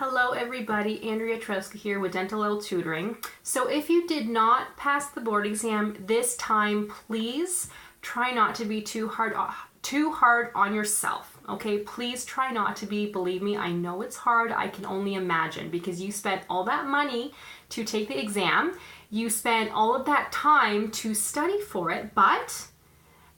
Hello everybody, Andrea Treska here with Dentalelle Tutoring. So if you did not pass the board exam this time, please try not to be too hard on yourself. Okay, please try not to be. Believe me, I know it's hard. I can only imagine because you spent all that money to take the exam. You spent all of that time to study for it, but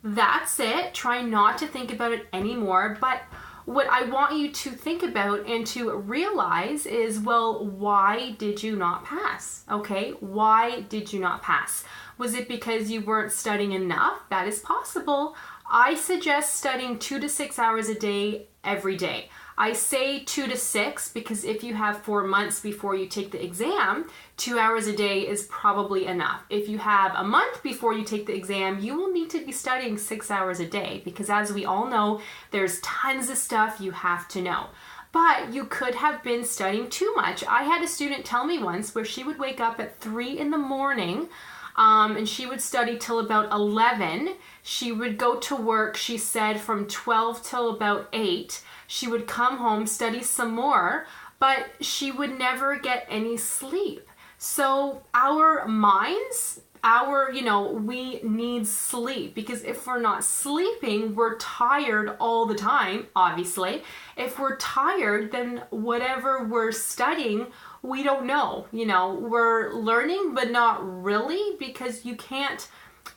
that's it. Try not to think about it anymore. But what I want you to think about and to realize is, well, why did you not pass? Okay, why did you not pass? Was it because you weren't studying enough? That is possible. I suggest studying 2 to 6 hours a day every day. I say 2 to 6 because if you have 4 months before you take the exam, 2 hours a day is probably enough. If you have a month before you take the exam, you will need to be studying 6 hours a day because, as we all know, there's tons of stuff you have to know. But you could have been studying too much. I had a student tell me once where she would wake up at 3 in the morning and she would study till about 11. She would go to work, she said, from 12 till about 8. She would come home, study some more, but she would never get any sleep. So our minds, we need sleep because if we're not sleeping, we're tired all the time, obviously. If we're tired, then whatever we're studying, we don't know. We're learning, but not really, because you can't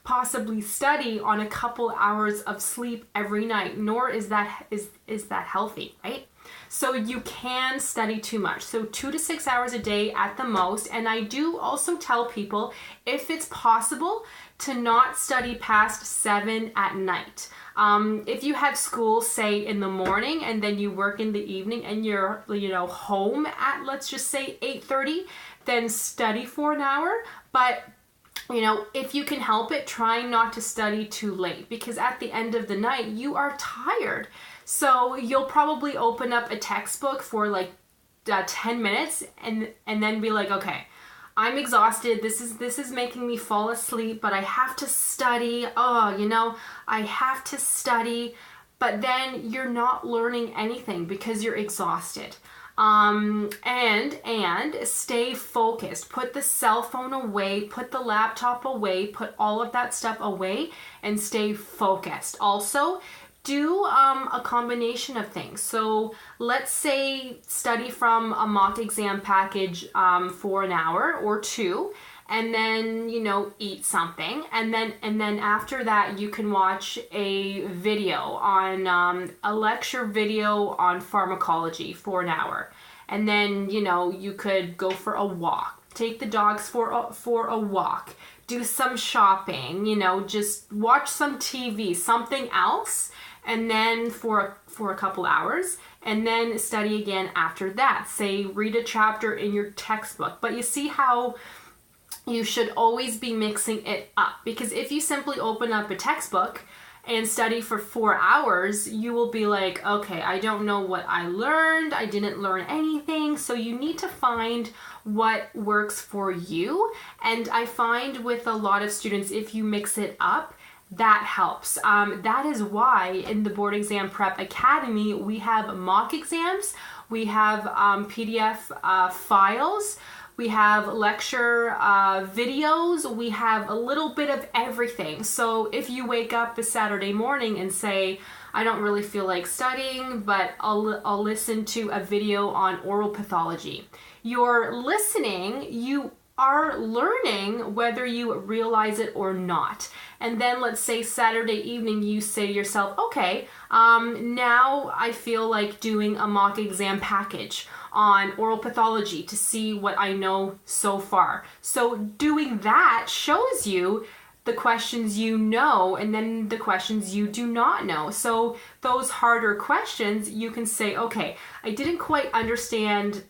possibly study on a couple hours of sleep every night, nor is that healthy, right? So you can study too much. So 2 to 6 hours a day at the most. And I do also tell people, if it's possible, to not study past 7 at night. If you have school, say, in the morning and then you work in the evening and you're, home at, let's just say, 8:30, then study for an hour. But if you can help it, try not to study too late because at the end of the night, you are tired. So you'll probably open up a textbook for like 10 minutes and then be like, okay, I'm exhausted. This is making me fall asleep, but I have to study. I have to study. But then you're not learning anything because you're exhausted. And stay focused. Put the cell phone away, put the laptop away, put all of that stuff away and stay focused. Also, do a combination of things. So let's say study from a mock exam package for an hour or two, and then eat something, and then after that you can watch a video on a lecture video on pharmacology for an hour, and then you could go for a walk, take the dogs for a walk, do some shopping, just watch some TV, something else, and then for a couple hours, and then study again after that. Say read a chapter in your textbook. But you see how you should always be mixing it up, because if you simply open up a textbook and study for 4 hours, you will be like, okay, I don't know what I learned. I didn't learn anything. So you need to find what works for you. And I find with a lot of students, if you mix it up, that helps. That is why in the Board Exam Prep Academy, we have mock exams, we have PDF files, we have lecture videos, we have a little bit of everything. So if you wake up this Saturday morning and say, I don't really feel like studying, but I'll listen to a video on oral pathology. You're listening, you are learning whether you realize it or not. And then let's say Saturday evening you say to yourself, okay, now I feel like doing a mock exam package on oral pathology to see what I know so far. So doing that shows you the questions you know and then the questions you do not know. So those harder questions, you can say, okay, I didn't quite understand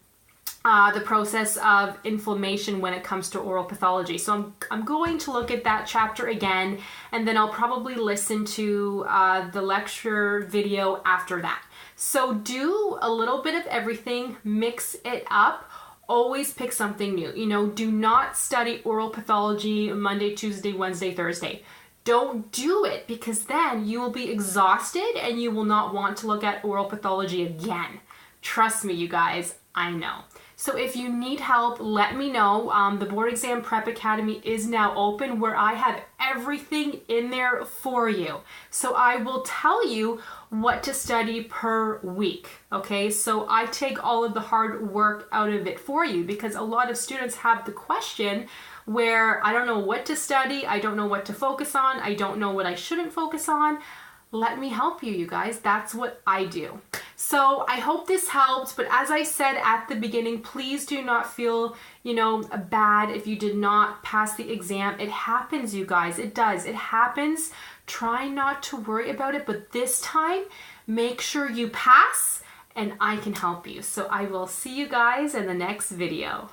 the process of inflammation when it comes to oral pathology. So I'm going to look at that chapter again, and then I'll probably listen to the lecture video after that. So do a little bit of everything, mix it up, always pick something new. Do not study oral pathology Monday, Tuesday, Wednesday, Thursday. Don't do it, because then you will be exhausted and you will not want to look at oral pathology again. Trust me, you guys, I know. So if you need help, let me know. The Board Exam Prep Academy is now open, where I have everything in there for you. So I will tell you what to study per week, okay? So I take all of the hard work out of it for you, because a lot of students have the question where I don't know what to study, I don't know what to focus on, I don't know what I shouldn't focus on. Let me help you, you guys. That's what I do. So I hope this helped, but as I said at the beginning, please do not feel, bad if you did not pass the exam. It happens, you guys. It does. It happens. Try not to worry about it, but this time, make sure you pass and I can help you. So I will see you guys in the next video.